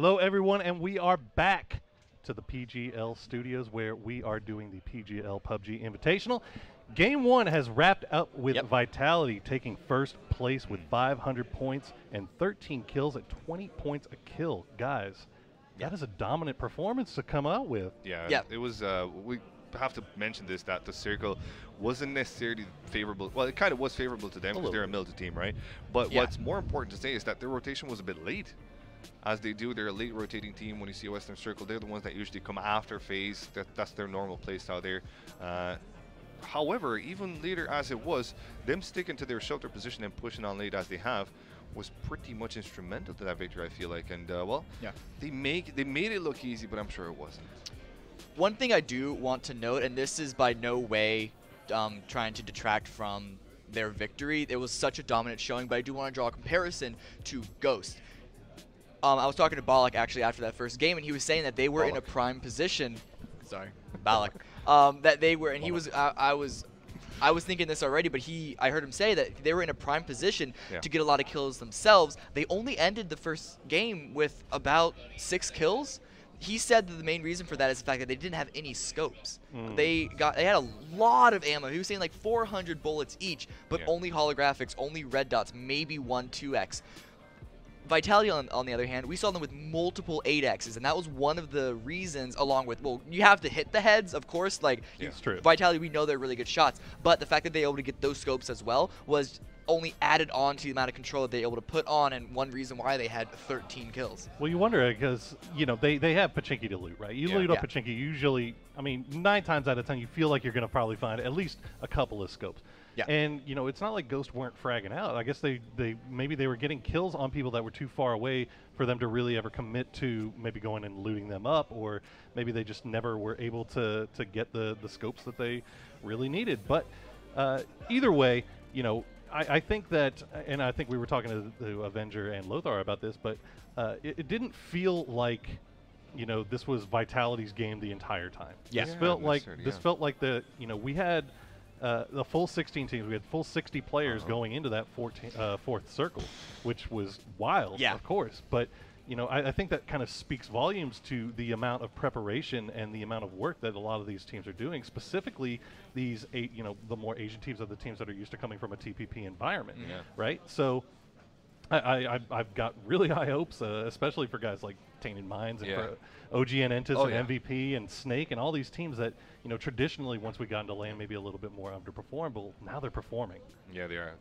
Hello, everyone, and we are back to the PGL studios where we are doing the PGL PUBG Invitational. Game 1 has wrapped up with Vitality taking first place with 500 points and 13 kills at 20 points a kill. Guys, that is a dominant performance to come out with. Yeah. It was, we have to mention this, that the circle wasn't necessarily favorable. Well, it kind of was favorable to them because they're a Milta team, right? But what's more important to say is that their rotation was a bit late. As they do, they're a late rotating team. When you see a Western Circle, they're the ones that usually come after phase. That's their normal play style there. However, even later as it was, them sticking to their shelter position and pushing on late as they have was pretty much instrumental to that victory, I feel like. And they made it look easy, but I'm sure it wasn't. One thing I do want to note, and this is by no way trying to detract from their victory, it was such a dominant showing, but I do want to draw a comparison to Ghost. I was talking to Balak actually after that first game, and he was saying that they were in a prime position. Sorry, Balak. That they were, and he was. I was thinking this already, but I heard him say that they were in a prime position to get a lot of kills themselves. They only ended the first game with about 6 kills. He said that the main reason for that is the fact that they didn't have any scopes. They had a lot of ammo. He was saying like 400 bullets each, but only holographics, only red dots, maybe 1-2x. Vitality, on the other hand, we saw them with multiple 8x's, and that was one of the reasons, along with, well, you have to hit the heads, of course. Like, it's true. Vitality, we know they're really good shots, but the fact that they were able to get those scopes as well was only added on to the amount of control that they were able to put on, and one reason why they had 13 kills. Well, you wonder, because, you know, they have Pachinki to loot, right? You loot up Pachinki, usually, I mean, 9 times out of 10, you feel like you're going to probably find at least a couple of scopes. And, you know, it's not like Ghost weren't fragging out. I guess maybe they were getting kills on people that were too far away for them to really ever commit to maybe going and looting them up, or maybe they just never were able to get the scopes that they really needed. But either way, you know, I think that, and I think we were talking to Avenger and Lothar about this, but it didn't feel like, you know, this was Vitality's game the entire time. This felt like we had the full 16 teams. We had full 60 players going into that fourth circle, which was wild, of course. But you know, I think that kind of speaks volumes to the amount of preparation and the amount of work that a lot of these teams are doing. Specifically, these the more Asian teams are the teams that are used to coming from a TPP environment, right? So I've got really high hopes, especially for guys like Tainted Minds and for OGN Entis and MVP and Snake and all these teams that, you know, traditionally once we got into LAN maybe a little bit more underperformed, but now they're performing. Yeah, they are.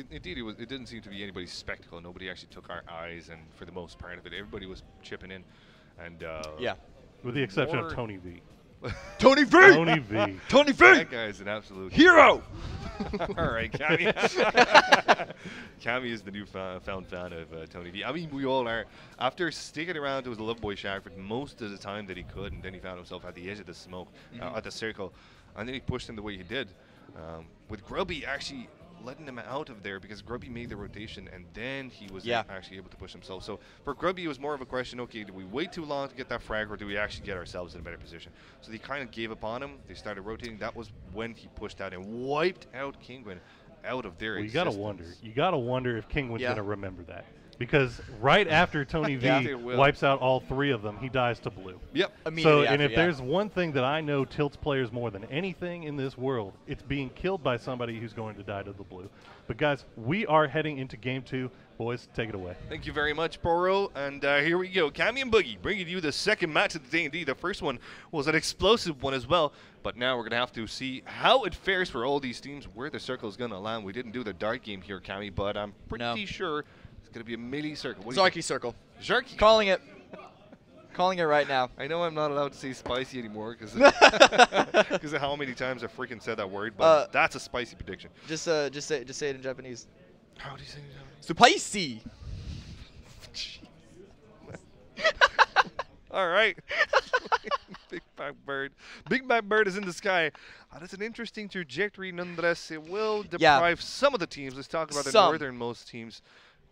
Indeed, it didn't seem to be anybody's spectacle. Nobody actually took our eyes, and for the most part of it, everybody was chipping in. And with the exception of Tony V. Tony V! Tony V. Tony V! That guy's an absolute hero! All right, Cammy. Cammy is the new found fan of Tony V. I mean, we all are. After sticking around to his Love Boy Shack for most of the time that he could, and then he found himself at the edge of the smoke, at the circle, and then he pushed him the way he did. With Grubby actually letting him out of there because Grubby made the rotation, and then he was actually able to push himself. So for Grubby, it was more of a question, okay, did we wait too long to get that frag, or do we actually get ourselves in a better position? So they kind of gave up on him. They started rotating. That was when he pushed out and wiped out Kingwin out of their existence. You gotta wonder if Kingwin's gonna remember that. Because right after Tony V wipes out all 3 of them, he dies to blue. So, and if there's one thing that I know tilts players more than anything in this world, it's being killed by somebody who's going to die to the blue. But guys, we are heading into game 2. Boys, take it away. Thank you very much, Poro. And here we go. Cammy and Boogie bringing you the second match of the day. Indeed, the first one was an explosive one as well. But now we're going to have to see how it fares for all these teams, where the circle is going to land. We didn't do the dart game here, Cammy, but I'm pretty sure it's going to be a melee circle. Zarky circle. Zarky. Calling it. Calling it right now. I know I'm not allowed to say spicy anymore because of how many times I freaking said that word, but that's a spicy prediction. Just say it in Japanese. How do you say it in Japanese? Spicy. All right. Big Bad Bird. Big Bad Bird is in the sky. That's an interesting trajectory nonetheless. It will deprive some of the teams. Let's talk about the northernmost teams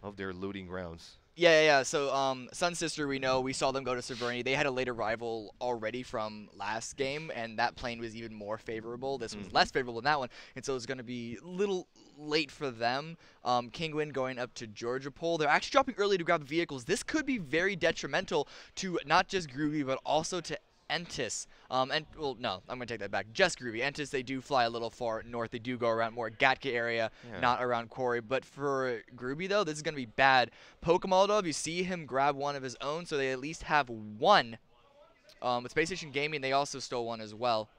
of their looting grounds. Yeah. So, Sun Sister, we saw them go to Severny. They had a late arrival already from last game, and that plane was even more favorable. This was less favorable than that one, and so it's going to be a little late for them. Kingwin going up to Georgia Pole. They're actually dropping early to grab vehicles. This could be very detrimental to not just Groovy, but also to Entis. Well, no, I'm going to take that back. Just Groovy. Entis, they do fly a little far north. They do go around more Gatka area, not around Quarry. But for Groovy, though, this is going to be bad. Pokemon, you see him grab one of his own, so they at least have one. With Space Station Gaming, they also stole one as well.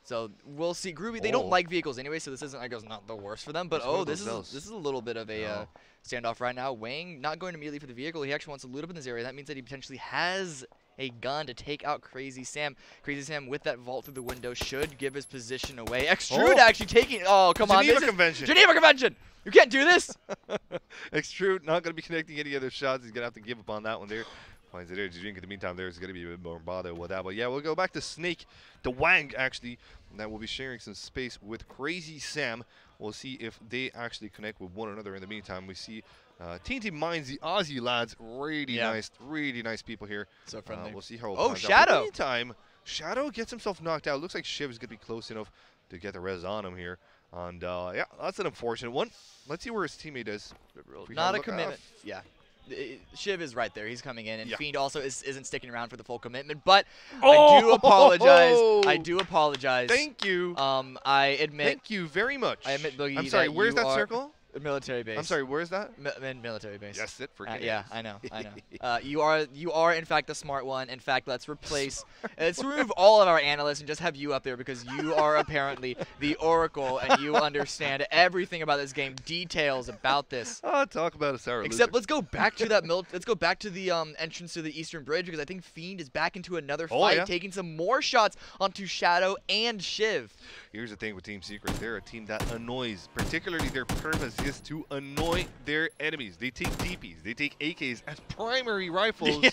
So we'll see. Groovy, they don't like vehicles anyway, so this isn't, I guess, not the worst for them. But this is a little bit of a standoff right now. Wang not going immediately for the vehicle. He actually wants to loot up in this area. That means that he potentially has a gun to take out Crazy Sam. Crazy Sam with that vault through the window should give his position away. Extrude actually taking. Oh, come on. Geneva Convention. Geneva Convention. You can't do this. Extrude not going to be connecting any other shots. He's going to have to give up on that one there. Finds it there. In the meantime, there's going to be a bit more bother with that. But yeah, we'll go back to Snake, to Wang actually. That will be sharing some space with Crazy Sam. We'll see if they actually connect with one another. In the meantime, we see TNT Mines, the Aussie lads, really nice people here. So friendly. We'll see how. Shadow. In the meantime, Shadow gets himself knocked out. Looks like Shiv is going to be close enough to get the res on him here. And yeah, that's an unfortunate one. Let's see where his teammate is. Not a commitment. Yeah. Shiv is right there. He's coming in, and Fiend also isn't sticking around for the full commitment. But I do apologize. I do apologize. Thank you. I admit. Thank you very much. I admit, Boogie. I'm sorry. Where's that circle? Military base. I'm sorry. Where's that? Military base. Yes, it for yeah, I know. You are in fact the smart one. In fact, let's remove all of our analysts and just have you up there because you are apparently the oracle and you understand everything about this game, details about this. Oh, talk about a sour Except let's go back to that let's go back to the entrance to the Eastern Bridge because I think Fiend is back into another fight, taking some more shots onto Shadow and Shiv. Here's the thing with Team Secret. They're a team that annoys, particularly their purpose is to annoy their enemies. They take DPs, they take AKs as primary rifles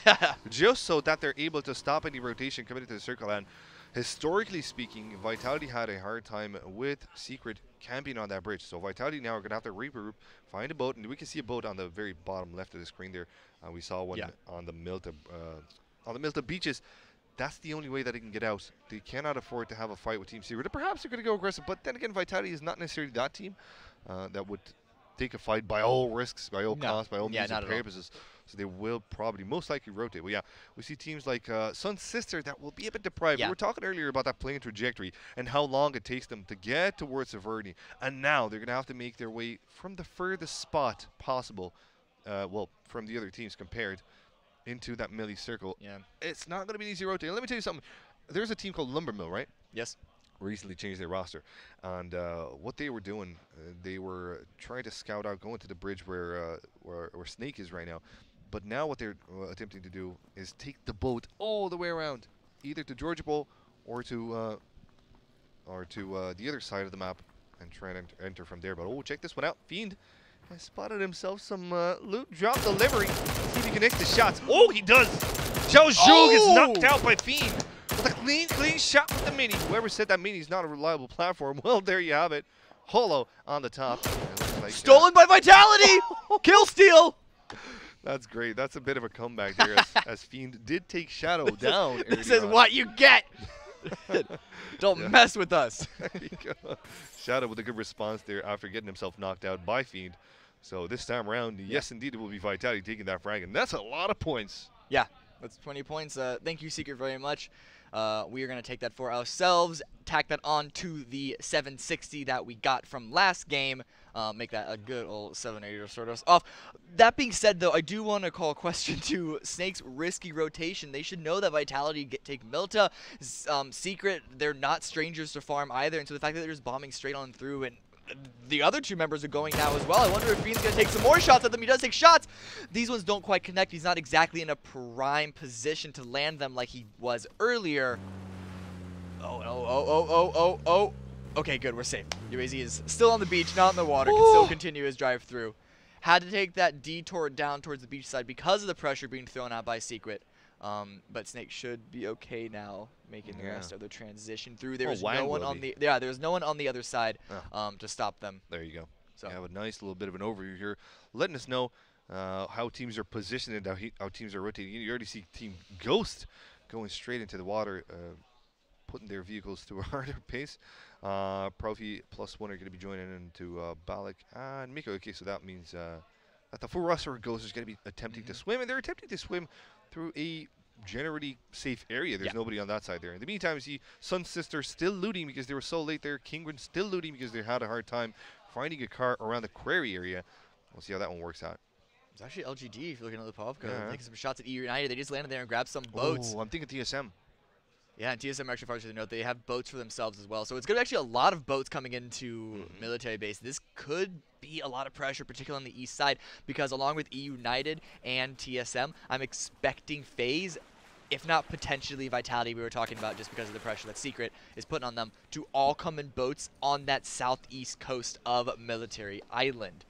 just so that they're able to stop any rotation coming into the circle. And historically speaking, Vitality had a hard time with Secret camping on that bridge. So Vitality now are going to have to regroup, find a boat, and we can see a boat on the very bottom left of the screen there. We saw one on the Milta beaches. That's the only way that they can get out. They cannot afford to have a fight with Team Secret. Perhaps they're going to go aggressive, but then again, Vitality is not necessarily that team that would take a fight by all risks, by all costs, by all means and purposes. So they will probably most likely rotate. Well, yeah, we see teams like Sun Sister that will be a bit deprived. We were talking earlier about that playing trajectory and how long it takes them to get towards Severny. And now they're going to have to make their way from the furthest spot possible, well, from the other teams compared, into that melee circle. Yeah, it's not going to be an easy rotate. Let me tell you something. There's a team called Lumbermill, right? Yes. Recently changed their roster, and what they were doing, they were trying to scout out going to the bridge where Snake is right now. But now what they're attempting to do is take the boat all the way around, either to Georgia Pole or to the other side of the map, and try and enter from there. But check this one out. Fiend has spotted himself some loot drop delivery. See if he connects the shots. Oh, he does. Xiao Zhu gets knocked out by Fiend with a clean shot with the mini. Whoever said that mini is not a reliable platform, well, there you have it. Holo on the top. Like, stolen by Vitality. Kill steal. That's great. That's a bit of a comeback there as Fiend did take Shadow down. This is what you get. Don't mess with us. There you go. Shadow with a good response there after getting himself knocked out by Fiend. So this time around, yes, indeed, it will be Vitality taking that frag, and that's a lot of points. Yeah, that's 20 points. Thank you, Secret, very much. We are going to take that for ourselves, tack that on to the 760 that we got from last game, make that a good old 780 to start us off. That being said, though, I do want to call a question to Snake's risky rotation. They should know that Vitality take Milta. Secret, they're not strangers to farm either, and so the fact that they're just bombing straight on through and the other two members are going now as well. I wonder if Fiend's going to take some more shots at them. He does take shots. These ones don't quite connect. He's not exactly in a prime position to land them like he was earlier. Oh. Okay, good. We're safe. UAZ is still on the beach, not in the water. Can still continue his drive through. Had to take that detour down towards the beach side because of the pressure being thrown out by Secret. But Snake should be okay now, making the rest of the transition through. There's no one on the there's no one on the other side to stop them. There you go. So you have a nice little bit of an overview here, letting us know how teams are positioned and how teams are rotating. You already see Team Ghost going straight into the water, putting their vehicles through a harder pace. Profi +1 are going to be joining into Balak and Miko. Okay, so that means that the full roster of Ghosts is going to be attempting to swim, and they're attempting to swim through a generally safe area. There's nobody on that side there. In the meantime, you see Sun Sister still looting because they were so late there. Kingwin still looting because they had a hard time finding a car around the quarry area. We'll see how that one works out. It's actually LGD if you're looking at the Povka. Taking some shots at EU United. They just landed there and grabbed some boats. Oh, I'm thinking TSM. Yeah, and TSM actually, far to note, they have boats for themselves as well. So it's going to be actually a lot of boats coming into military base. This could be a lot of pressure, particularly on the east side, because along with EU United and TSM, I'm expecting FaZe, if not potentially Vitality we were talking about just because of the pressure that Secret is putting on them, to all come in boats on that southeast coast of Military Island.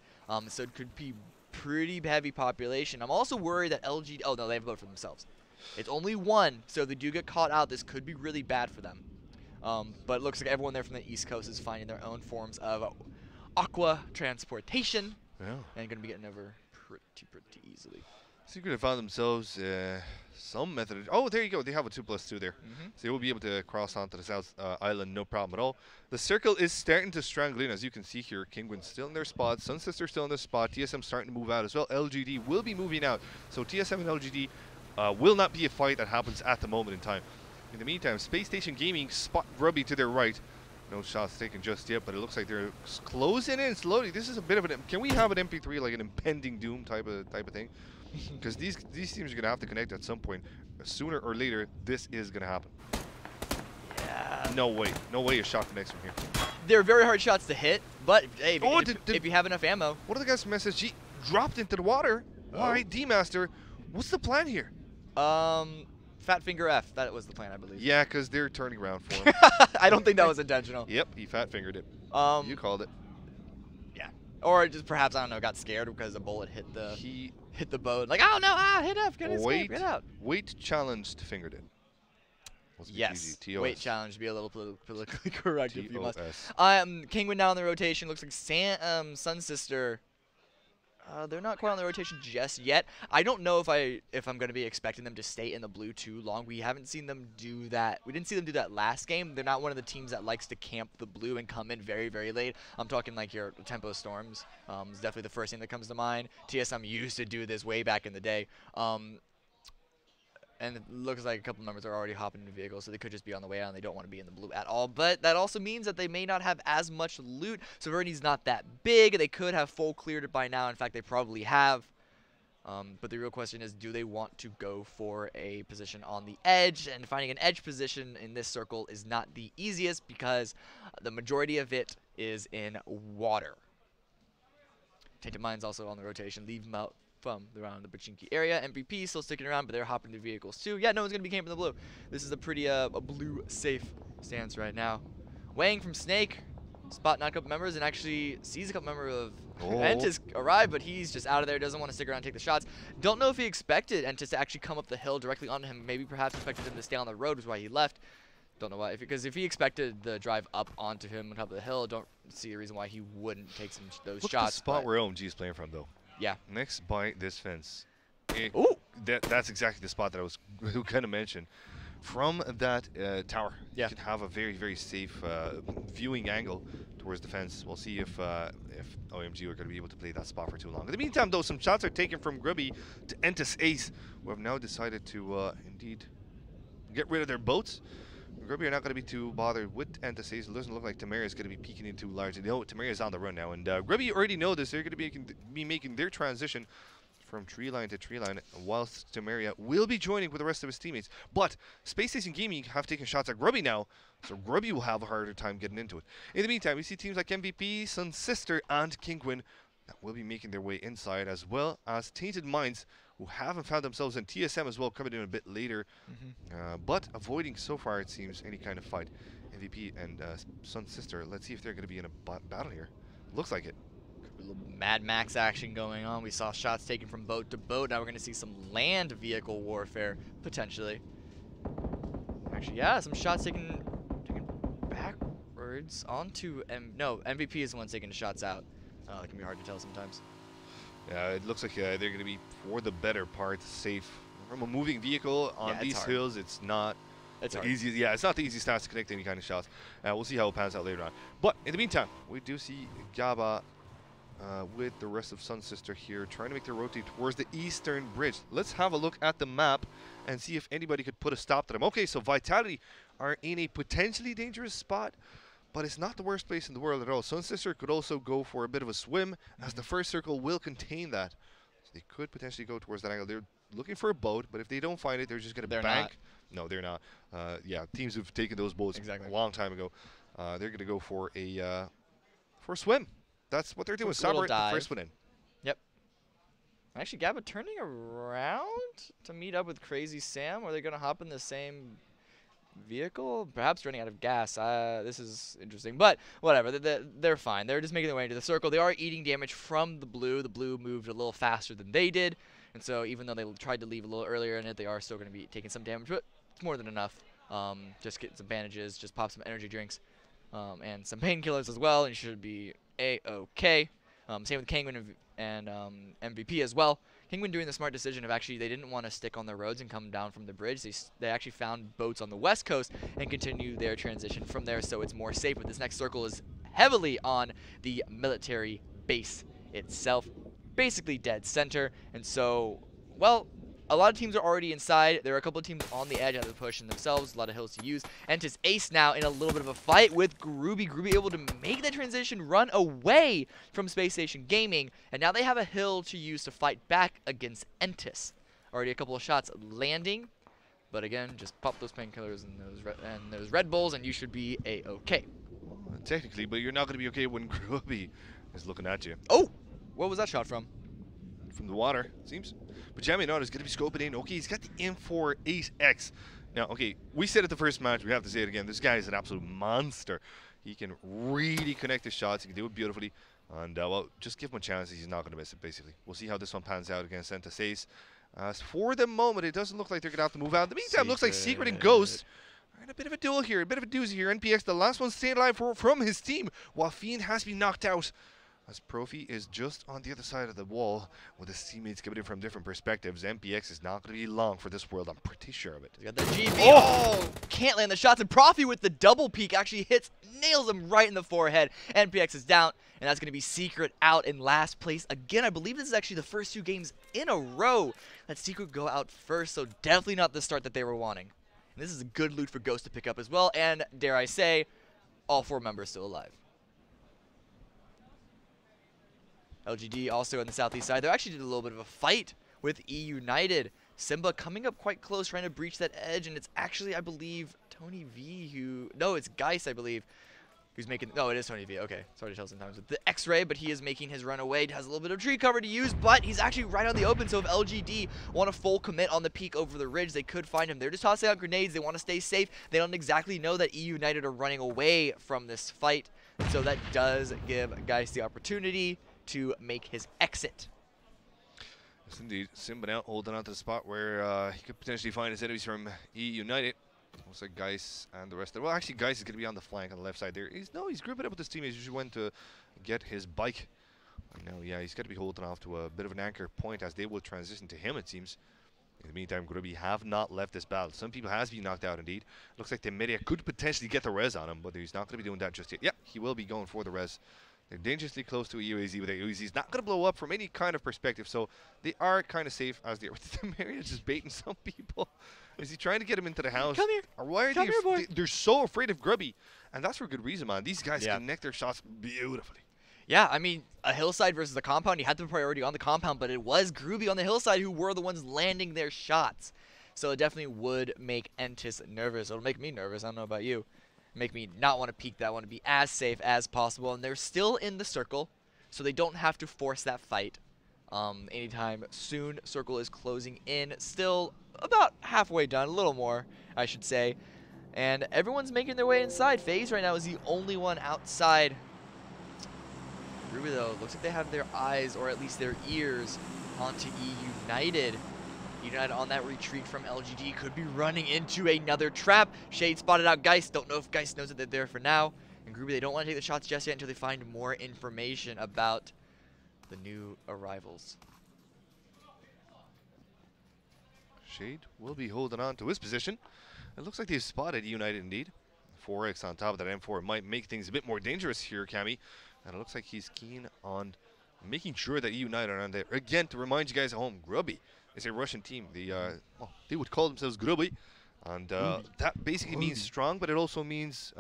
So it could be pretty heavy population. I'm also worried that LG... Oh, no, they have a boat for themselves. It's only one, so if they do get caught out, this could be really bad for them. But it looks like everyone there from the East Coast is finding their own forms of aqua transportation and going to be getting over pretty easily. Secret have found themselves some method. Oh, there you go. They have a 2+2 there. So they will be able to cross onto the South Island, no problem at all. The circle is starting to strangle in, as you can see here. Kingwin's still in their spot. Sun Sister still in their spot. TSM starting to move out as well. LGD will be moving out. So TSM and LGD will not be a fight that happens at the moment in time. In the meantime, Space Station Gaming spot Grubby to their right. No shots taken just yet, but it looks like they're closing in slowly. This is a bit of an... Can we have an MP3, like an impending doom type of thing? Because these teams are going to have to connect at some point. Sooner or later, this is going to happen. Yeah. No way. No way a shot connects from here. They're very hard shots to hit, but hey, if you have enough ammo. One of the guys from SSG dropped into the water. Why, D-Master? What's the plan here? Fat Finger F. That was the plan, I believe. Yeah, because they're turning around for him. I don't think that was intentional. Yep, he fat fingered it. You called it. Yeah. Or just perhaps, I don't know, got scared because the bullet hit the boat. Like, oh no, hit F, get out. Weight challenged fingered it. Yes. Weight challenge, be a little politically correct if you must. T-O-S. Kingwin now in the rotation. Looks like Sun Sister. They're not quite on the rotation just yet. I don't know if I'm going to be expecting them to stay in the blue too long. We haven't seen them do that. We didn't see them do that last game. They're not one of the teams that likes to camp the blue and come in very, very late. I'm talking like your Tempo Storms. Is definitely the first thing that comes to mind. TSM used to do this way back in the day. And it looks like a couple members are already hopping into vehicles, so they could just be on the way out and they don't want to be in the blue at all. But that also means that they may not have as much loot. Severnity's not that big. They could have full cleared it by now. In fact, they probably have. But the real question is, do they want to go for a position on the edge? And finding an edge position in this circle is not the easiest because the majority of it is in water. Tainted Mind's also on the rotation. Leave them out from around the Pachinki area. MVP still sticking around, but they're hopping into vehicles too. Yeah, no one's going to be camping in the blue. This is a pretty a blue safe stance right now. Wang from Snake, spot not a couple members and actually sees a couple members of Entis arrive, but he's just out of there, doesn't want to stick around and take the shots. Don't know if he expected Entis to actually come up the hill directly onto him. Maybe perhaps expected him to stay on the road, which is why he left. Don't know why, because if he expected the drive up onto him on top of the hill, don't see a reason why he wouldn't take those shots. Look at the spot where OMG is playing from, though. Yeah. Next by this fence. Ooh. That's exactly the spot that I was going to mention. From that tower, you can have a very, very safe viewing angle towards the fence. We'll see if OMG are going to be able to play that spot for too long. In the meantime, though, some shots are taken from Grubby to Entis Ace, who have now decided to indeed get rid of their boats. Grubby are not going to be too bothered with Entis Ace. It doesn't look like Tamara is going to be peeking in too large. They know Tamara is on the run now, and Grubby already know this. They're going to be making their transition from tree line to tree line, whilst Tamaria will be joining with the rest of his teammates. But Space Station Gaming have taken shots at Grubby now, so Grubby will have a harder time getting into it. In the meantime, we see teams like MVP, Sun Sister, and Kingwin that will be making their way inside, as well as Tainted Minds, who haven't found themselves in TSM as well, coming in a bit later, but avoiding so far, it seems, any kind of fight. MVP and Sun Sister, let's see if they're going to be in a battle here. Looks like it. A little Mad Max action going on. We saw shots taken from boat to boat. Now we're going to see some land vehicle warfare, potentially. Actually, yeah, some shots taken backwards onto... No, MVP is the one taking the shots out. It can be hard to tell sometimes. It looks like they're going to be, for the better part, safe. From a moving vehicle on these hills, it's not easy. Yeah, it's not the easiest task to connect any kind of shots. We'll see how it pans out later on. But in the meantime, we do see Gaba with the rest of Sun Sister here trying to make their rotate towards the eastern bridge. Let's have a look at the map and see if anybody could put a stop to them. Okay, so Vitality are in a potentially dangerous spot, but it's not the worst place in the world at all. Sun Sister could also go for a bit of a swim, as the first circle will contain that. So they could potentially go towards that angle. They're looking for a boat, but if they don't find it, they're just going to bank. No, they're not. Yeah, teams who've taken those boats a long time ago, they're going to go for a swim. That's what they're doing. Saber, the first one in. Yep. Actually, Gaba turning around to meet up with Crazy Sam. Are they going to hop in the same vehicle? Perhaps running out of gas. This is interesting, but whatever. They're fine. They're just making their way into the circle. They are eating damage from the blue. The blue moved a little faster than they did, and so even though they tried to leave a little earlier in it, they are still going to be taking some damage, but it's more than enough. Just get some bandages, just pop some energy drinks, and some painkillers as well, and you should be A-okay. Same with Kangwin and MVP as well. Kangwin doing the smart decision of actually they didn't want to stick on the roads and come down from the bridge. They actually found boats on the west coast and continue their transition from there, so it's more safe. But this next circle is heavily on the military base itself, basically dead center. And so, well, a lot of teams are already inside. There are a couple of teams on the edge out of the push in themselves. A lot of hills to use. Entis Ace now in a little bit of a fight with Groovy. Groovy able to make that transition, run away from Space Station Gaming, and now they have a hill to use to fight back against Entis. Already a couple of shots landing, but again, just pop those painkillers and those Red Bulls, and you should be A-okay. Well, technically, but you're not going to be okay when Groovy is looking at you. Oh, what was that shot from? From the water, it seems. But Jamie Nod is going to be scoping in. Okay, he's got the M48X. Now, okay, we said it the first match. We have to say it again. This guy is an absolute monster. He can really connect his shots. He can do it beautifully. And, well, just give him a chance. He's not going to miss it, basically. We'll see how this one pans out against Entis Ace. For the moment, it doesn't look like they're going to have to move out. In the meantime, it looks like Secret and Ghost are in a bit of a duel here. A bit of a doozy here. NPX, the last one staying alive from his team, while Fiend has been knocked out. As Profi is just on the other side of the wall with his teammates coming in from different perspectives. MPX is not going to be long for this world. I'm pretty sure of it. Got the GB. Oh! Can't land the shots. And Profi with the double peek actually nails him right in the forehead. NPX is down, and that's going to be Secret out in last place. Again, I believe this is actually the first 2 games in a row that Secret go out first, so definitely not the start that they were wanting. And this is a good loot for Ghost to pick up as well, and dare I say, all 4 members still alive. LGD also on the southeast side. They actually did a little bit of a fight with E United. Simba coming up quite close, trying to breach that edge, and it's actually, I believe, Tony V who... No, it's Geist, I believe, who's making... No, it is Tony V. Okay, sorry to tell sometimes with the X-Ray, but he is making his run away. Has a little bit of tree cover to use, but he's actually right on the open, so if LGD want a full commit on the peak over the ridge, they could find him. They're just tossing out grenades. They want to stay safe. They don't exactly know that E United are running away from this fight, so that does give Geist the opportunity to make his exit. Yes, indeed. Simba now holding on to the spot where he could potentially find his enemies from E United. Looks like Geist and the rest of it. Well, actually, Geist is going to be on the flank on the left side there. He's grouping up with his teammates. He just went to get his bike. I know, yeah, he's got to be holding off to a bit of an anchor point as they will transition to him, it seems. In the meantime, Grubby have not left this battle. Some people has been knocked out, indeed. Looks like the media could potentially get the res on him, but he's not going to be doing that just yet. Yeah, he will be going for the res. They're dangerously close to a UAZ, but the UAZ is not going to blow up from any kind of perspective, so they are kind of safe as they are. The Marriott just baiting some people. Is he trying to get him into the house? Come here. Or why are they're so afraid of Grubby? And that's for good reason, man. These guys connect their shots beautifully. Yeah, I mean, a hillside versus a compound, you had the priority on the compound, but it was Groovy on the hillside who were the ones landing their shots. So it definitely would make Entis nervous. It'll make me nervous. I don't know about you. Make me not want to peek that, want to be as safe as possible. And they're still in the circle, so they don't have to force that fight anytime soon. Circle is closing in, still about halfway done, a little more, I should say. And everyone's making their way inside. FaZe right now is the only one outside. Ruby, though, looks like they have their eyes, or at least their ears, onto E United. United on that retreat from LGD could be running into another trap. Shade spotted out Geist. Don't know if Geist knows that they're there for now. And Groovy, they don't want to take the shots just yet until they find more information about the new arrivals. Shade will be holding on to his position. It looks like they've spotted United indeed. 4x on top of that M4 might make things a bit more dangerous here, Cammy. And it looks like he's keen on making sure that United are on there. Again, to remind you guys at home, Grubby is a Russian team. Well, they would call themselves Grubby. And that basically means strong, but it also means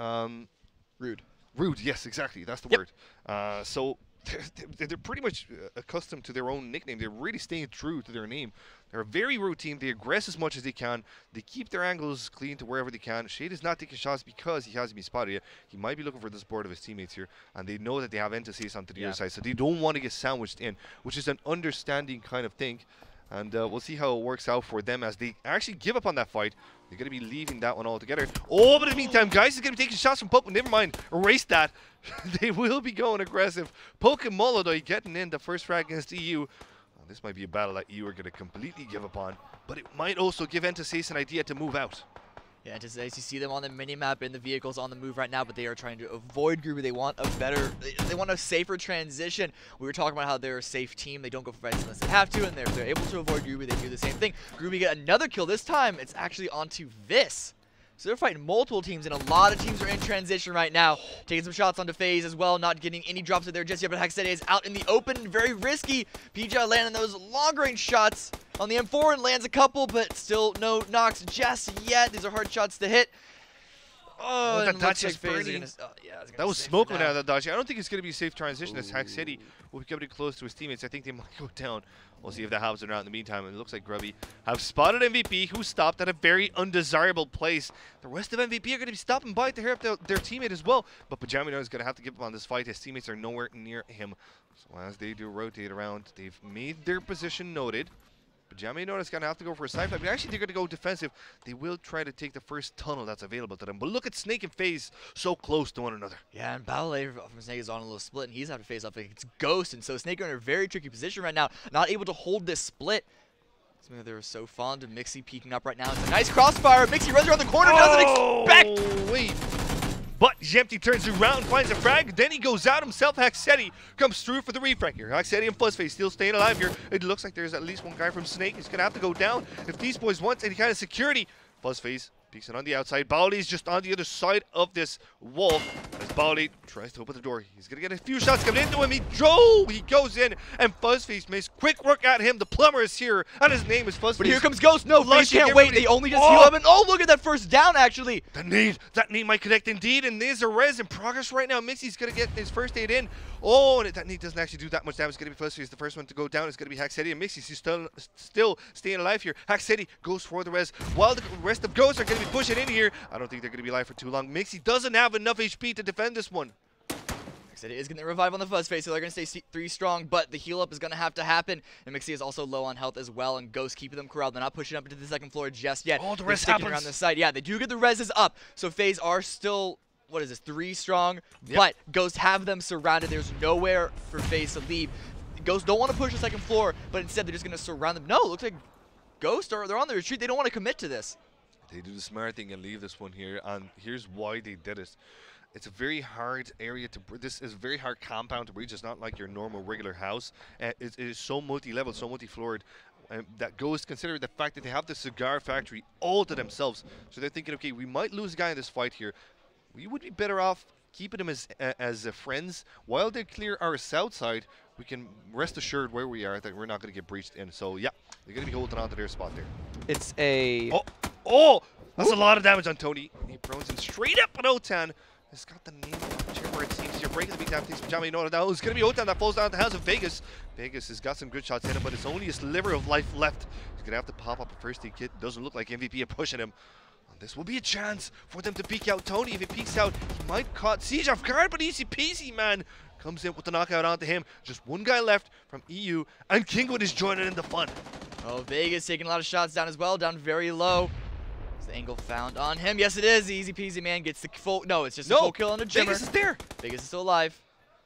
rude. Rude, yes, exactly. That's the word. So they're pretty much accustomed to their own nickname. They're really staying true to their name. They're a very rude team. They aggress as much as they can. They keep their angles clean to wherever they can. Shade is not taking shots because he hasn't been spotted yet. He might be looking for the support of his teammates here, and they know that they have Entasis onto the other side, so they don't want to get sandwiched in, which is an understanding kind of thing. And we'll see how it works out for them as they actually give up on that fight. They're going to be leaving that one altogether. Oh, but in the meantime, guys, is going to be taking shots from Poke. Never mind. Erase that. They will be going aggressive. Poke and Molodoi getting in the first frag against EU. This might be a battle that EU are going to completely give up on. But it might also give Entasis an idea to move out. Yeah, just as you see them on the minimap in the vehicles on the move right now, but they are trying to avoid Groovy. They want a safer transition. We were talking about how they're a safe team. They don't go for fights unless they have to, and if they're able to avoid Groovy, they do the same thing. Groovy get another kill. This time, it's actually onto this. So they're fighting multiple teams, and a lot of teams are in transition right now. Taking some shots onto FaZe as well, not getting any drops in there just yet, but Hexed is out in the open, very risky. PJ landing those long-range shots on the M4 and lands a couple, but still no knocks just yet. These are hard shots to hit. Oh, that dodge is burning. That was smoke coming out of that dodge. I don't think it's going to be a safe transition as Hack City will be coming close to his teammates. I think they might go down. We'll see if that happens or not in the meantime. It looks like Grubby have spotted MVP, who stopped at a very undesirable place. The rest of MVP are going to be stopping by to hear up their teammate as well. But Pajamino is going to have to give up on this fight. His teammates are nowhere near him. So as they do rotate around, they've made their position noted. Pajamino is going to have to go for a side fight, but actually they're going to go defensive. They will try to take the first tunnel that's available to them. But look at Snake and FaZe so close to one another. Yeah, and Ballet from Snake is on a little split, and he's having to face off against Ghost. And so Snake are in a very tricky position right now, not able to hold this split. They were so fond of Mixie peeking up right now. It's a nice crossfire. Mixie runs around the corner, doesn't expect. Wait. But Jempty turns around, finds a frag, then he goes out himself. Haxetti comes through for the refrag here. Haxetti and Fuzzface still staying alive here. It looks like there's at least one guy from Snake who's going to have to go down. If these boys want any kind of security, Fuzzface peeks it on the outside. Bowley's just on the other side of this wall. As Bowley tries to open the door, he's going to get a few shots coming into him. He goes in, and Fuzzface makes quick work at him. The plumber is here, and his name is Fuzzface. But here comes Ghost. No, FaZe can't wait. They only just heal up, and oh, look at that first down, actually. That need might connect indeed, and there's a res in progress right now. Mixie's going to get his first aid in. Oh, and that need doesn't actually do that much damage. It's going to be Fuzzface. The first one to go down is going to be Haxetti, and Mixie's still staying alive here. Haxetti goes for the res, while the rest of Ghosts are going to be pushing in here. I don't think they're going to be alive for too long. Mixie doesn't have enough HP to defend this one. It is going to revive on the Fuzzface, so they're going to stay 3 strong, but the heal up is going to have to happen. And Mixie is also low on health as well, and Ghost keeping them corralled. They're not pushing up into the second floor just yet. Oh, the res happens around the side. Yeah, they do get the reses up, so FaZe are still, what is this, 3 strong, but Ghost have them surrounded. There's nowhere for FaZe to leave. Ghost don't want to push the second floor, but instead they're just going to surround them. No, it looks like Ghost they're on the retreat. They don't want to commit to this. They do the smart thing and leave this one here, and here's why they did it. It's a very hard area to this is a very hard compound to breach. It's not like your normal regular house. It is so multi-level, so multi-floored. That goes considering the fact that they have the cigar factory all to themselves. So they're thinking, okay, we might lose a guy in this fight here. We would be better off keeping them as friends while they clear our south side. We can rest assured where we are that we're not going to get breached in. So yeah, they're going to be holding on to their spot there. It's a that's a lot of damage on Tony. He throws him straight up on Otan. It's got the name of the chair where it seems you're breaking the beat down. Takes Pajama. You know that it's going to be Otan that falls down at the house of Vegas. Vegas has got some good shots in him, but it's only a sliver of life left. He's going to have to pop up a first aid kit. Doesn't look like MVP are pushing him. This will be a chance for them to peek out Tony. If he peeks out, he might caught Siege off guard, but easy peasy, man. Comes in with the knockout onto him. Just one guy left from EU, and Kingwood is joining in the fun. Oh, Vegas taking a lot of shots down as well, down very low. Is the angle found on him? Yes, it is. Easy peasy, man. Gets the full. No, it's just a full kill on a Jimmer. Vegas is there. Vegas is still alive.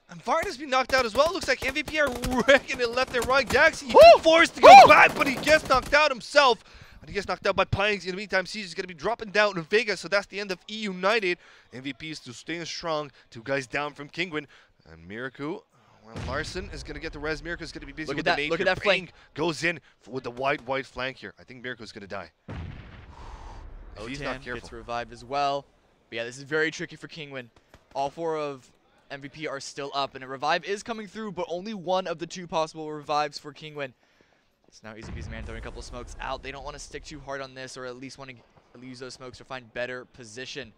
And Varda's been knocked out as well. Looks like MVP are wrecking it left and right. Daxi forced to go back, but he gets knocked out himself. And he gets knocked out by Pines. In the meantime, Siege is going to be dropping down to Vegas, so that's the end of EU United. MVP is still staying strong. 2 guys down from Kingwin. And Miraku, Well, Larson is going to get the res. Mirko's going to be busy Look with at the nade. Look at that flank. Goes in with the wide flank here. I think Mirko's going to die. If he's not careful. Gets revived as well. But yeah, this is very tricky for Kingwin. All 4 of MVP are still up, and a revive is coming through, but only one of the 2 possible revives for Kingwin. So now Easy Peasy Man throwing a couple of smokes out. They don't want to stick too hard on this, or at least want to use those smokes to find better position.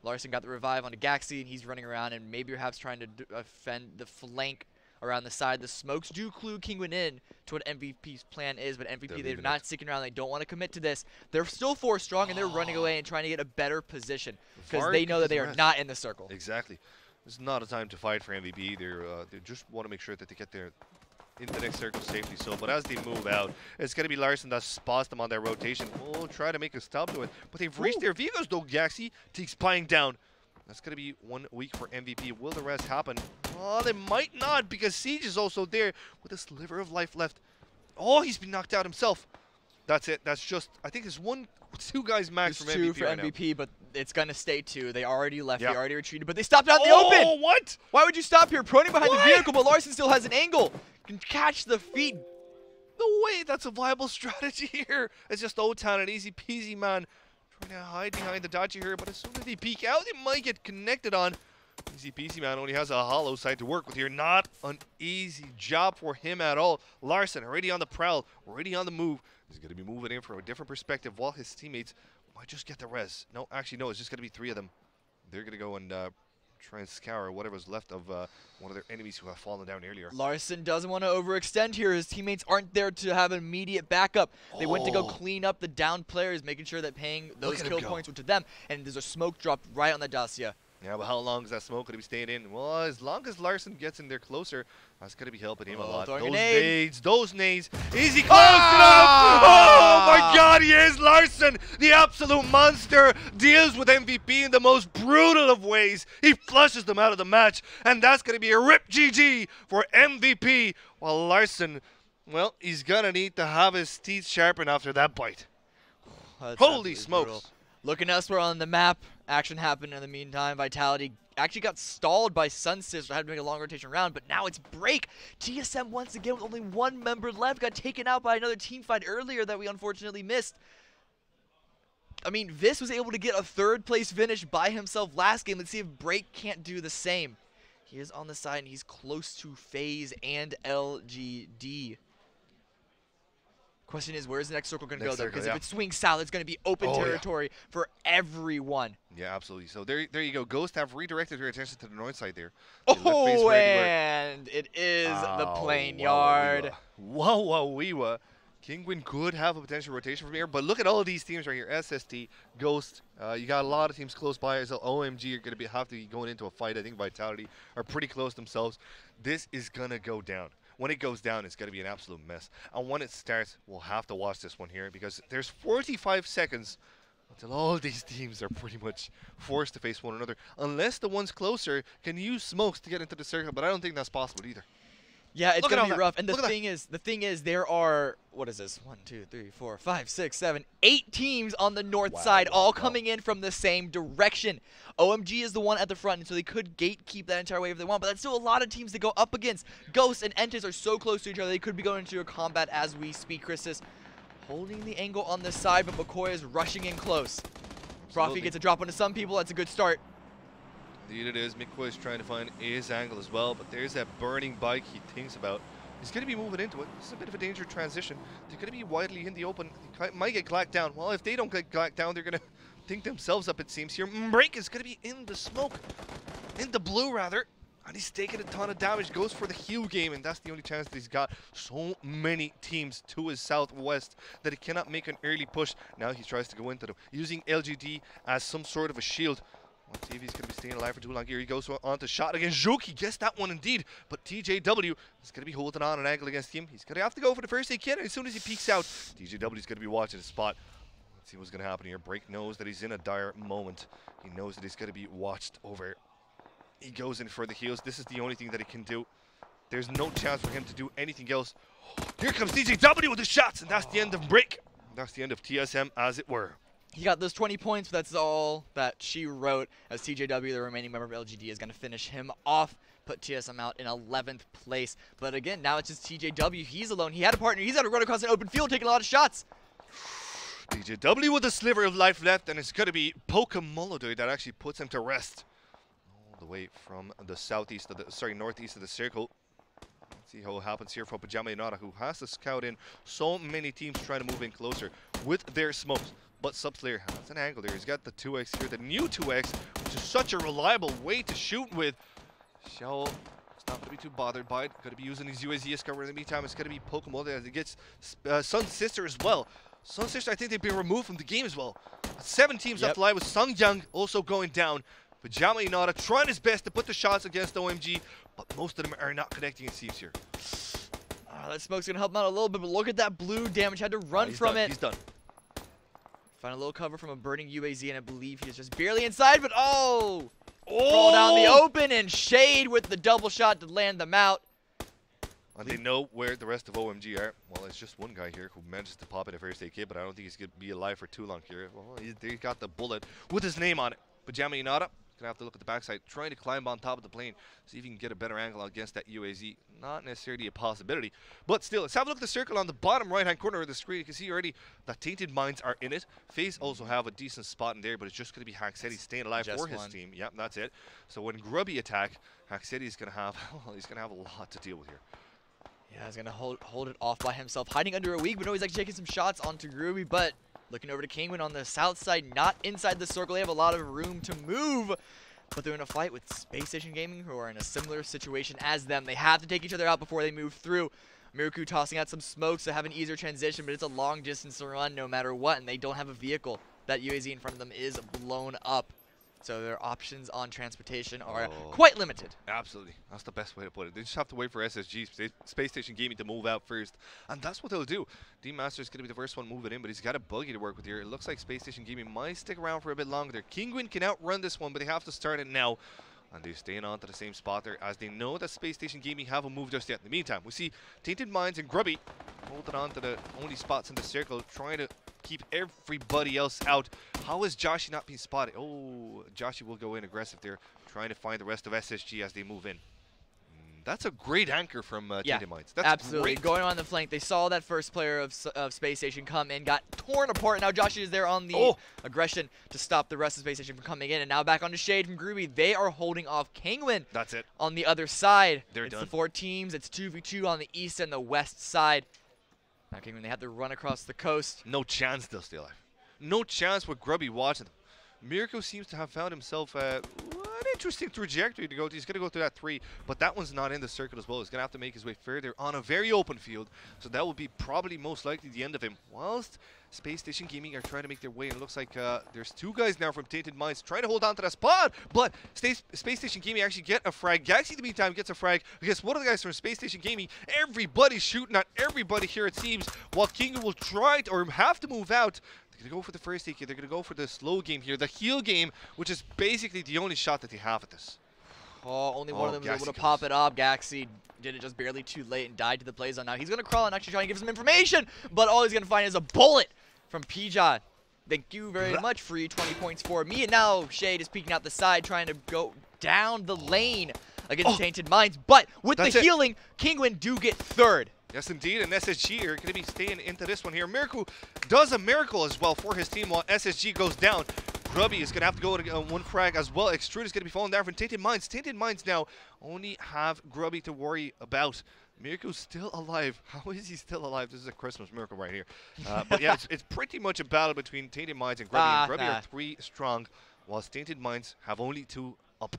Larson got the revive onto Gaxi, and he's running around and maybe perhaps trying to defend the flank around the side. The smokes do clue Kingwin in to what MVP's plan is, but MVP, they're not sticking around. They don't want to commit to this. They're still 4 strong, and they're running away and trying to get a better position because they know that they are not in the circle. Exactly. This is not a time to fight for MVP. They just want to make sure that they get there into the next circle safely. So, but as they move out, it's going to be Larson that spots them on their rotation. We'll try to make a stop to it, but they've reached their vehicles though. Gaxi takes spying down. That's going to be 1 week for MVP. Will the rest happen? Oh, they might not, because Siege is also there with a sliver of life left. Oh, he's been knocked out himself. That's it. That's just, I think it's 2 guys max from MVP. 2 for right MVP, now. but it's going to stay 2. They already left. Yep. They already retreated, but they stopped out in the open. Oh, what? Why would you stop here? Proning behind the vehicle, but Larson still has an angle. Can catch the feet. No way. That's a viable strategy here. It's just O-Town and Easy Peasy Man trying to hide behind the dodgy here, but as soon as they peek out, they might get connected on. Easy Peasy Man only has a hollow side to work with here. Not an easy job for him at all. Larson already on the prowl, already on the move. He's going to be moving in from a different perspective while his teammates might just get the res. No, actually, no, it's just going to be 3 of them. They're going to go and try and scour whatever's left of one of their enemies who have fallen down earlier. Larson doesn't want to overextend here. His teammates aren't there to have immediate backup. They went to go clean up the down players, making sure that paying those kill points went to them. And there's a smoke dropped right on the Dacia. Yeah, but how long is that smoke going to be staying in? Well, as long as Larson gets in there closer, that's going to be helping him a lot. Those nades. Easy close enough. Oh my God, he is Larson. The absolute monster deals with MVP in the most brutal of ways. He flushes them out of the match, and that's going to be a rip GG for MVP. While Larson, well, he's going to need to have his teeth sharpened after that bite. Holy smokes. Brutal. Looking elsewhere on the map, action happened in the meantime. Vitality actually got stalled by Sunsis, so had to make a long rotation round, but now it's break. TSM once again with only 1 member left, got taken out by another team fight earlier that we unfortunately missed. I mean, Vis was able to get a 3rd place finish by himself last game. Let's see if Break can't do the same. He is on the side, and he's close to FaZe and LGD. Question is, where's the next circle going to go, though? Because if it swings south, it's going to be open territory for everyone. Yeah, absolutely. So there you go. Ghost have redirected your attention to the north side there. Oh, and it is the plane yard. Wow. Kingwin could have a potential rotation from here, but look at all of these teams right here. SST, Ghost. You got a lot of teams close by. So OMG are going to have to be going into a fight. I think Vitality are pretty close themselves. This is going to go down. When it goes down, it's going to be an absolute mess. And when it starts, we'll have to watch this one here because there's 45 seconds until all these teams are pretty much forced to face one another. Unless the ones closer can use smokes to get into the circle, but I don't think that's possible either. Yeah, it's going to be rough. And the thing is, there are, what is this? 1, 2, 3, 4, 5, 6, 7, 8 teams on the north side, all coming in from the same direction. OMG is the one at the front, and so they could gatekeep that entire wave if they want, but that's still a lot of teams to go up against. Ghost and Entis are so close to each other, they could be going into a combat as we speak. Christus holding the angle on the side, but McCoy is rushing in close. Profi gets a drop onto some people. That's a good start. Indeed it is. McCoy is trying to find his angle as well, but there's that burning bike he thinks about. He's going to be moving into it. This is a bit of a dangerous transition. They're going to be widely in the open. They might get clacked down. Well, if they don't get clacked down, they're going to think themselves up, it seems here. Break is going to be in the smoke. In the blue, rather. And he's taking a ton of damage. Goes for the heal game, and that's the only chance that he's got. So many teams to his southwest that he cannot make an early push. Now he tries to go into them, using LGD as some sort of a shield. Let's see if he's going to be staying alive for too long here. He goes on to shot against Joke. He gets that one indeed. But TJW is going to be holding on an angle against him. He's going to have to go for the first aid kit. And as soon as he peeks out, TJW is going to be watching his spot. Let's see what's going to happen here. Break knows that he's in a dire moment. He knows that he's going to be watched over. He goes in for the heals. This is the only thing that he can do. There's no chance for him to do anything else. Here comes TJW with the shots. And that's the end of Break. That's the end of TSM, as it were. He got those 20 points, but that's all that she wrote, as TJW, the remaining member of LGD, is going to finish him off. put TSM out in 11th place. But again, now it's just TJW. He's alone. He had a partner. He's got to run across an open field, taking a lot of shots. TJW with a sliver of life left, and it's going to be Pokemolodoy that actually puts him to rest. All the way from the northeast of the circle. Let's see how it happens here for Pajama Inada, who has to scout in so many teams trying to move in closer with their smokes. But Subslayer has an angle there. He's got the 2x here, the new 2x, which is such a reliable way to shoot with. Shell is not going to be too bothered by it. Going to be using his UAZ cover in the meantime. It's going to be Pokemon as he gets Sun's sister as well. Sun's sister, I think they've been removed from the game as well. 7 teams up live with Sung Young also going down. Pajama Inada trying his best to put the shots against OMG, but most of them are not connecting, it seems here. That smoke's going to help him out a little bit, but look at that blue damage. Had to run from it. He's done. Find a little cover from a burning UAZ, and I believe he's just barely inside, but roll down the open, and Shade with the double shot to land them out. And they know where the rest of OMG are. Well, it's just one guy here who manages to pop in a first aid kit, but I don't think he's going to be alive for too long here. Well, he got the bullet with his name on it. Pajama Inada gonna have to look at the backside, trying to climb on top of the plane, see if he can get a better angle against that UAZ. Not necessarily a possibility, but still, let's have a look at the circle on the bottom right-hand corner of the screen. You can see already that Tainted Minds are in it. FaZe also have a decent spot in there, but it's just gonna be Haxetti staying alive for his team. Yep, that's it. So when Grubby attack, Haxetti is gonna have, he's gonna have a lot to deal with here. Yeah, he's gonna hold it off by himself, hiding under a weak, but no, he's actually taking some shots onto Grubby, but looking over to Kingwin on the south side, not inside the circle. They have a lot of room to move, but they're in a fight with Space Station Gaming, who are in a similar situation as them. They have to take each other out before they move through. Miruku tossing out some smokes to have an easier transition, but it's a long distance run no matter what, and they don't have a vehicle. That UAZ in front of them is blown up. So their options on transportation are quite limited. Absolutely. That's the best way to put it. They just have to wait for SSG, Space Station Gaming, to move out first. And that's what they'll do. D-Master is going to be the first one moving in, but he's got a buggy to work with here. It looks like Space Station Gaming might stick around for a bit longer. Kingwin can outrun this one, but they have to start it now. And they're staying on to the same spot there, as they know that Space Station Gaming haven't moved just yet. In the meantime, we see Tainted Minds and Grubby holding on to the only spots in the circle, trying to keep everybody else out. How is Joshi not being spotted? Oh, Joshi will go in aggressive there, trying to find the rest of SSG as they move in. That's a great anchor from Tainted Minds. That's absolutely great. Going on the flank. They saw that first player of Space Station come in, got torn apart. Now Joshi is there on the aggression to stop the rest of Space Station from coming in, and now back onto Shade from Groovy. They are holding off Kingwin. That's it. On the other side, They're it's done. the 4 teams. It's 2v2 on the east and the west side. Now Kingwin, they have to run across the coast. No chance they'll stay alive. No chance with Grubby watching them. Mirko seems to have found himself an interesting trajectory to go to. He's going to go through that 3, but that one's not in the circle as well. He's going to have to make his way further on a very open field, so that will be probably most likely the end of him. Whilst Space Station Gaming are trying to make their way, and it looks like there's 2 guys now from Tainted Minds trying to hold on to that spot, but Space Station Gaming actually get a frag. Gaxi, in the meantime, gets a frag against one of the guys from Space Station Gaming. Everybody's shooting at everybody here, it seems, while King will try to, or have to move out. They're going to go for the first aid kit. They're going to go for the slow game here, the heal game, which is basically the only shot that they have at this. Only one of them was able to pop it up. Gaxi did it just barely too late and died to the play zone. Now he's going to crawl and actually try and give some information, but all he's going to find is a bullet from Pijot. Thank you very much, free 20 points for me. And now Shade is peeking out the side, trying to go down the lane against Tainted Minds. But with the healing, Kingwin do get 3rd. Yes, indeed, and SSG are going to be staying into this one here. Miracle does a miracle as well for his team while SSG goes down. Grubby is going to have to go to 1 frag as well. Extrude is going to be falling down from Tainted Minds. Tainted Minds now only have Grubby to worry about. Mirko's still alive. How is he still alive? This is a Christmas miracle right here. But yeah, it's pretty much a battle between Tainted Minds and Grubby. Grubby are 3 strong, whilst Tainted Minds have only 2 up.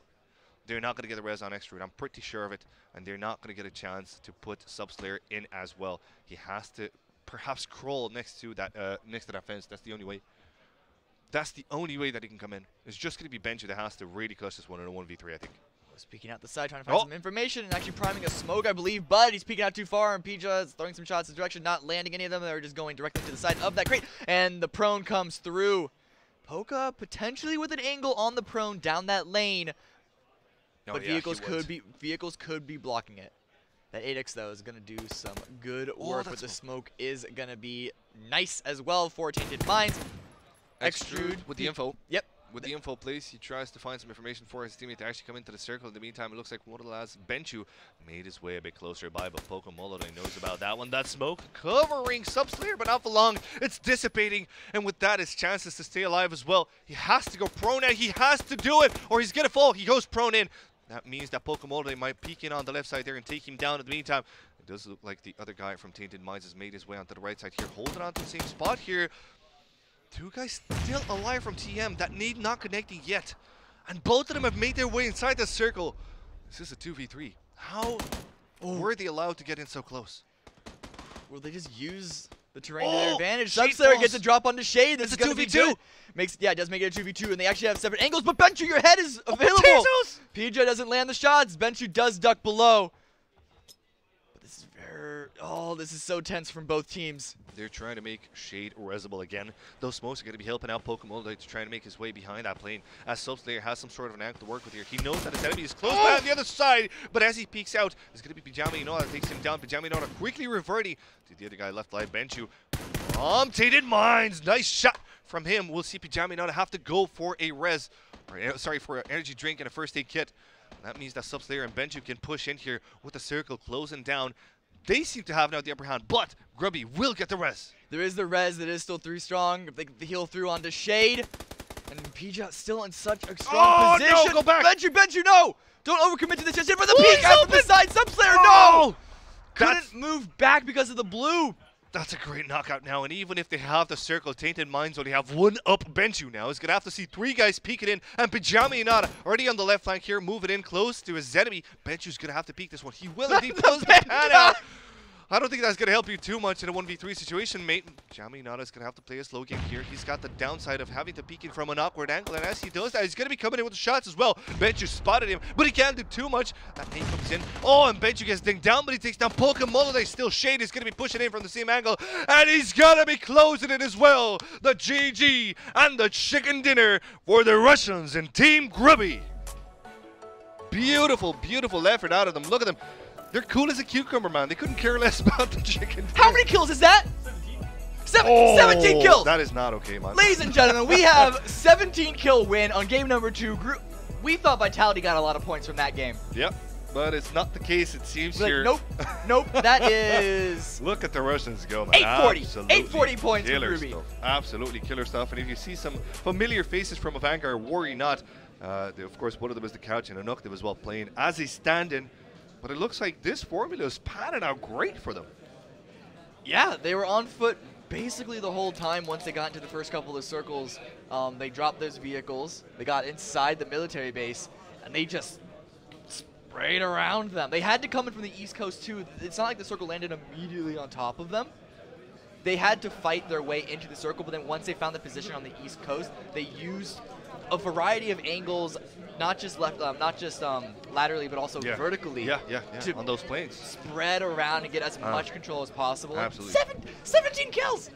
They're not going to get a res on Extrude. I'm pretty sure of it. And they're not going to get a chance to put Subslayer in as well. He has to perhaps crawl next to that fence. That's the only way. That's the only way that he can come in. It's just going to be Benji that has to really clutch this one in a 1v3, I think. Peeking out the side, trying to find some information, and actually priming a smoke, I believe, but he's peeking out too far, and Pija is throwing some shots in his direction, not landing any of them. They're just going directly to the side of that crate, and the prone comes through. Poka potentially with an angle on the prone down that lane. But vehicles could be blocking it. That 8x though is gonna do some good work, but the smoke is gonna be nice as well for Tainted Minds. Extrude with the info. Yep. With the info place, he tries to find some information for his teammate to actually come into the circle. In the meantime, it looks like one of the lads, Benchu, made his way a bit closer by, but Pokemoloday knows about that one. That smoke covering Subslayer, but not for long. It's dissipating, and with that, his chances to stay alive as well. He has to go prone now. He has to do it, or he's going to fall. He goes prone in. That means that Pokemoloday might peek in on the left side there and take him down in the meantime. It does look like the other guy from Tainted Minds has made his way onto the right side here, holding on to the same spot here. Two guys still alive from TM that need not connecting yet. And both of them have made their way inside the circle. This is a 2v3. How were they allowed to get in so close? Well, they just use the terrain to their advantage. Shade Subslayer falls. gets a drop onto Shade. This is going to be 2v2. good. It does make it a 2v2, and they actually have separate angles, but Benchu, your head is available. Jesus! Pidgeot doesn't land the shots. Benchu does duck below. But this is this is so tense from both teams. They're trying to make Shade resible again. Those smokes are going to be helping out Pokemoloday to try to make his way behind that plane. As Subslayer has some sort of an angle to work with here. He knows that his enemy is close by on the other side, but as he peeks out, it's going to be Pajama Inoda that takes him down. Pajama Inoda quickly reverting to the other guy left line, Benchu. From Tainted Minds, nice shot from him. We'll see Pajama Inoda have to go for a res, for an energy drink and a first aid kit. That means that Subslayer and Benchu can push in here with the circle closing down. They seem to have now the upper hand, but Grubby will get the res. There is the res that is still 3 strong. If they get the heal through onto Shade. And Pidgeot still in such a strong position. No, go back. Benchu, no! Don't overcommit to this just yet for the peek out from the side. Subslayer, no! Couldn't move back because of the blue. That's a great knockout now, and even if they have the circle, Tainted Minds only have one up Benchu now. He's going to have to see 3 guys peeking in, and Pajama Inoda already on the left flank here, moving in close to his enemy. Benchu's going to have to peek this one. He will indeed pulls the pan out. I don't think that's going to help you too much in a 1v3 situation, mate. Pajama Inoda is going to have to play a slow game here. He's got the downside of having to peek in from an awkward angle, and as he does that, he's going to be coming in with the shots as well. Benchu spotted him, but he can't do too much. That nade comes in. Oh, and Benchu gets dinged down, but he takes down Pokemoloday. Still, Shade is going to be pushing in from the same angle, and he's going to be closing it as well. The GG and the chicken dinner for the Russians and Team Grubby. Beautiful, beautiful effort out of them. Look at them. They're cool as a cucumber, man. They couldn't care less about the chicken. How many kills is that? 17 kills. That is not okay, man. Ladies and gentlemen, we have 17 kill win on game number 2. We thought Vitality got a lot of points from that game. Yep, but it's not the case, it seems here. Nope, that is... Look at the Russians go, man. 840 points for Ruby. Stuff. Absolutely killer stuff. And if you see some familiar faces from a Vanguard, worry not. Of course, one of them is the couch and Anuktiv as well playing as a stand-in. But it looks like this formula is panning out great for them. Yeah, they were on foot basically the whole time. Once they got into the first couple of circles, they dropped those vehicles. They got inside the military base, and they just sprayed around them. They had to come in from the East Coast, too. It's not like the circle landed immediately on top of them. They had to fight their way into the circle, but then once they found the position on the East Coast, they used a variety of angles, not just laterally, but also vertically. Yeah, on those planes. Spread around and get as much control as possible. Absolutely. 17 kills!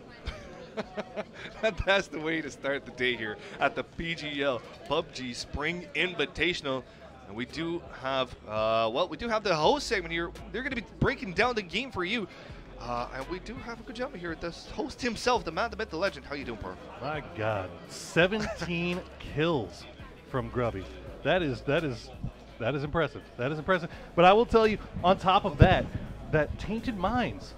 That's the way to start the day here at the PGL PUBG Spring Invitational. And we do have, the host segment here. They're going to be breaking down the game for you. And we do have a good job here at the host himself, the man, the myth, the legend. How you doing, Parv? My God, 17 kills from Grubby. That is impressive. That is impressive. But I will tell you, on top of that, that Tainted Minds,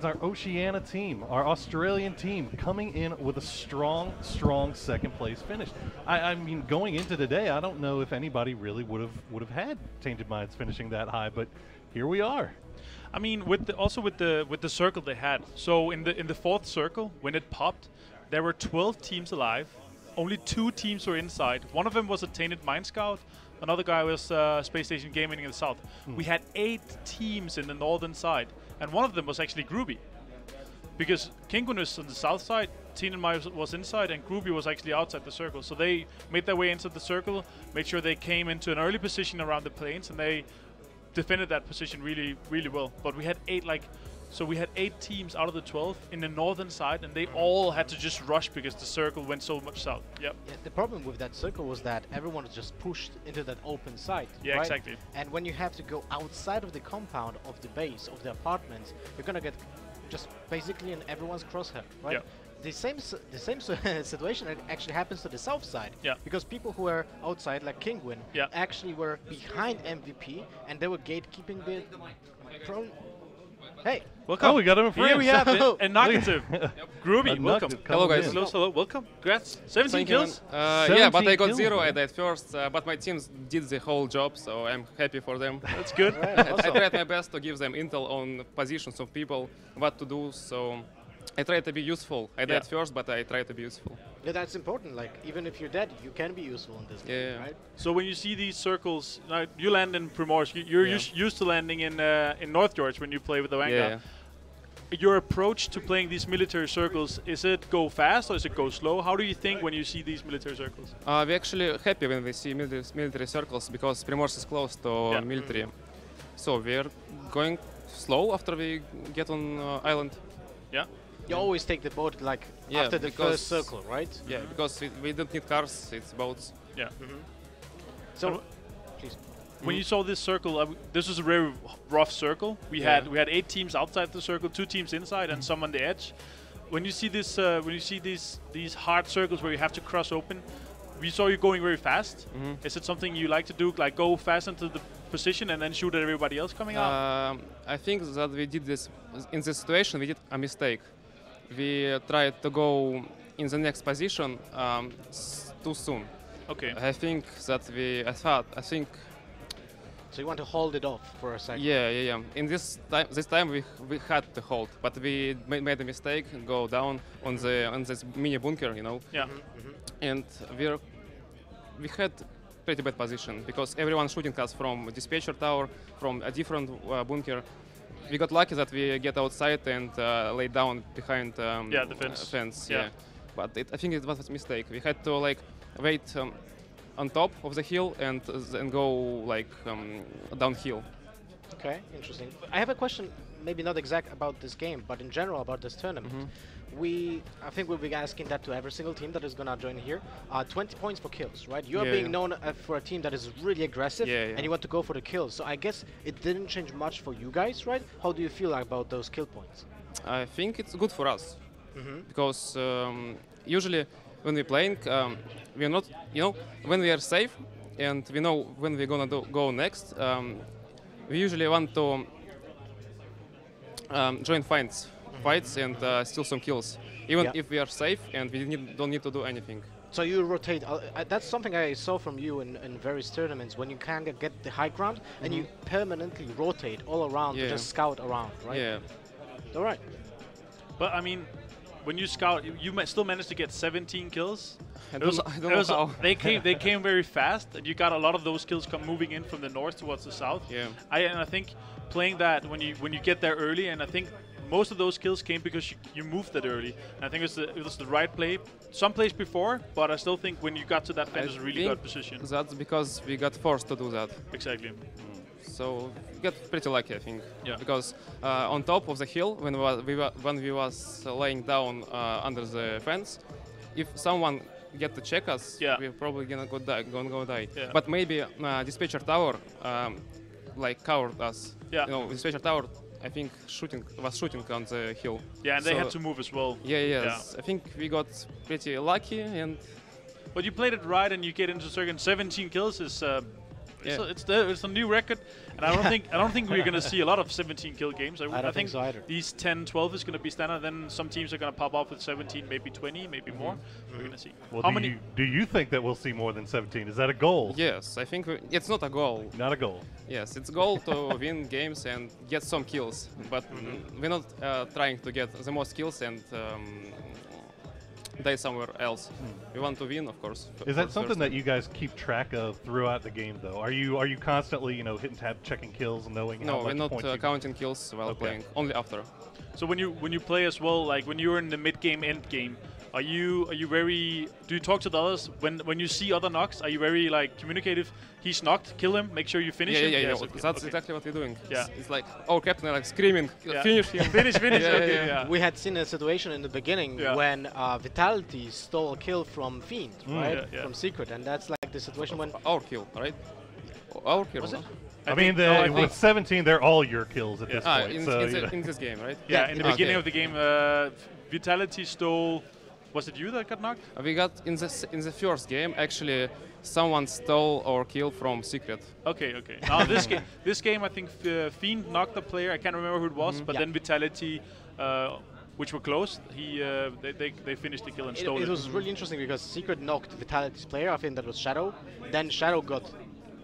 our Oceania team, our Australian team, coming in with a strong second place finish. I mean, going into today, I don't know if anybody really would have had Tainted Minds finishing that high, but here we are. I mean, with the circle they had. So in the fourth circle, when it popped, there were 12 teams alive. Only 2 teams were inside. One of them was a Tainted Mind Scout. Another guy was Space Station Gaming in the south. We had 8 teams in the northern side, and one of them was actually Groovy. Because Kingun was on the south side, Tainted Mind was inside, and Groovy was actually outside the circle. So they made their way into the circle, made sure they came into an early position around the planes, and they defended that position really, really well. But we had 8 teams out of the 12 in the northern side, and they all had to just rush because the circle went so much south. Yep. Yeah, the problem with that circle was that everyone was just pushed into that open side. Yeah, right? exactly. And when you have to go outside of the compound of the base of the apartments, you're gonna get just basically in everyone's crosshair, right? Yep. the same situation actually happens to the south side. Yeah. Because people who were outside, like Kingwin, Yeah. actually were behind MVP, and they were gatekeeping the pro. Hey. Welcome. Oh, we got him in France. Here we have a Nockative. Groovy, welcome. Hello, guys. Hello, welcome. Congrats. 17 Thank you, kills. man. Yeah, but I got 17 0 kills. I died first, but my teams did the whole job, so I'm happy for them. That's good. I tried my best to give them intel on positions of people, what to do, so I tried to be useful. I died first, but I tried to be useful. Yeah, that's important. Like, even if you're dead, you can be useful in this game, Yeah. right? So when you see these circles, now you land in Primorsk. You're used to landing in North George when you play with the Vanguard. Yeah. Your approach to playing these military circles, is it go fast or is it go slow? How do you think when you see these military circles? We're actually happy when we see military circles because Primorsk is close to military. So we're going slow after we get on island. Yeah. You always take the boat like after the first circle, right? Yeah, because we don't need cars, it's boats. Yeah. So, please. When you saw this circle, this was a very rough circle. We had 8 teams outside the circle, 2 teams inside, and some on the edge. When you see this, these hard circles where you have to cross open, we saw you going very fast. Is it something you like to do, like go fast into the position and then shoot at everybody else coming out? I think that we did this in this situation. We did a mistake. We tried to go in the next position too soon. Okay. I think that I think. So you want to hold it off for a second? Yeah. In this time we had to hold, but we made a mistake and go down on this mini bunker, you know. Yeah. And we had pretty bad position because everyone shooting us from a dispatcher tower, from a different bunker. We got lucky that we get outside and lay down behind the fence. Yeah. But I think it was a mistake. We had to like wait on top of the hill and then go like downhill. Okay, interesting. I have a question, maybe not exact about this game, but in general about this tournament. I think we'll be asking that to every single team that is gonna join here. 20 points for kills, right? You are being known for a team that is really aggressive, and you want to go for the kills. So I guess it didn't change much for you guys, right? How do you feel about those kill points? I think it's good for us because usually when we're playing, we're not, when we are safe and we know when we're gonna go next. We usually want to join fights and steal some kills, even if we are safe and we don't need to do anything. So you rotate. That's something I saw from you in various tournaments when you can get the high ground and you permanently rotate all around to just scout around, right? Yeah. All right. But I mean, when you scout, you still managed to get 17 kills. I don't know how. They came very fast, and you got a lot of those kills moving in from the north towards the south. Yeah. I think playing that when you get there early, and I think most of those kills came because you moved that early. And I think it was the right play. Some plays before, but I still think when you got to that fence, it was a really good position. That's because we got forced to do that. Exactly. So we got pretty lucky, I think. Yeah. Because on top of the hill, when we was laying down under the fence, if someone get to check us, we're probably gonna go die. Yeah. But maybe dispatcher tower like covered us. Yeah. Dispatcher tower, I think was shooting on the hill. Yeah, and they had to move as well. Yeah. I think we got pretty lucky and. But you played it right, and you get into circuit. 17 kills is. It's a new record, and I don't think we're going to see a lot of 17 kill games. I think so either. These 10, 12 is going to be standard. Then some teams are going to pop off with 17, maybe 20, maybe more. We're going to see. Well, do you think that we'll see more than 17? Is that a goal? Yes, I think it's not a goal. Not a goal. Yes, it's a goal to win games and get some kills, but we're not trying to get the most kills and die somewhere else. We want to win, of course. Is that something that you guys keep track of throughout the game, though? Are you constantly, hitting tab, checking kills, knowing how much we're points not counting kills while playing. Only after. So when you play as well, like when you're in the mid game, end game, are you very? Do you talk to the others when you see other knocks? Are you very like communicative? He's knocked, kill him, make sure you finish him. Yeah. Okay, That's exactly what we're doing. Yeah. It's like our captain like screaming, finish him. finish. Yeah. We had seen a situation in the beginning when Vitality stole a kill from Fiend, right? Yeah. From Secret, and that's like the situation when Our kill, right? Our kill. Was it? I mean, with 17, they're all your kills at this point. In this game, right? Yeah, in the beginning of the game, Vitality stole. Was it you that got knocked? We got in the first game actually. Someone stole our kill from Secret. Okay. Now this game, I think Fiend knocked the player. I can't remember who it was, but then Vitality, which were close, they finished the kill and stole it. It was really interesting because Secret knocked Vitality's player. I think that was Shadow. Then Shadow got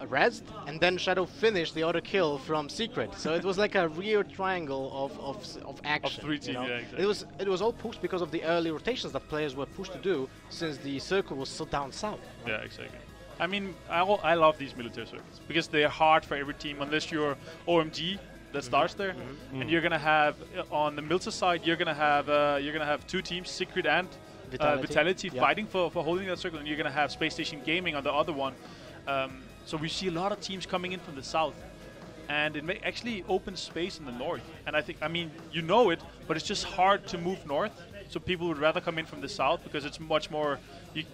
rezzed, and then Shadow finished the other kill from Secret. So it was like a weird triangle of action. Of 3 teams, yeah, exactly. It was all pushed because of the early rotations that players were pushed to do since the circle was so down south. Right? Yeah, exactly. I mean, I love these military circles because they're hard for every team unless you're OMG that starts there, and you're gonna have on the Milta side you're gonna have 2 teams, Secret and Vitality fighting for holding that circle, and you're gonna have Space Station Gaming on the other one. So we see a lot of teams coming in from the south, and it may actually open space in the north. And I mean, you know it, but it's just hard to move north. So people would rather come in from the south because it's much more. You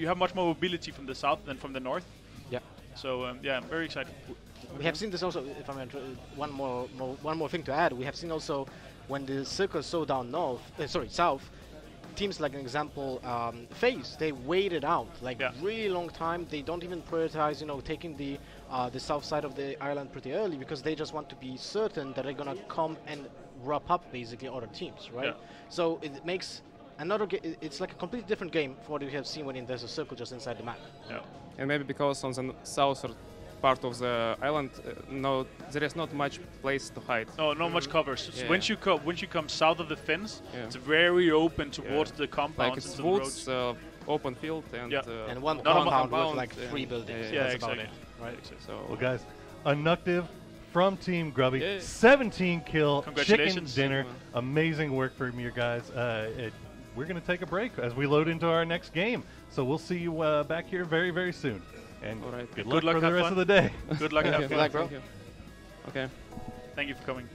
have much more mobility from the south than from the north. Yeah. So I'm very excited. We have seen this also. If I may, one more thing to add. We have seen also when the circle is so down south. Teams like an example, FaZe, they waited out really long time. They don't even prioritize, taking the south side of the island pretty early because they just want to be certain that they're gonna come and wrap up basically other teams, right? Yeah. So it makes it's like a completely different game for what we have seen when there's a circle just inside the map. Yeah. And maybe because on the southern part of the island, there is not much place to hide. No, not much cover. So once you come south of the fence, it's very open towards the compounds. Like it's woods, open field, and one compound with like 3 buildings. Yeah, that's exactly. about it, right? So well, guys, Unnuctive from Team Grubby, 17 kill, chicken dinner, amazing work from you guys. We're going to take a break as we load into our next game. So we'll see you back here very, very soon. And good luck for the rest of the day. Good luck. Good luck, bro. Okay. Thank you for coming.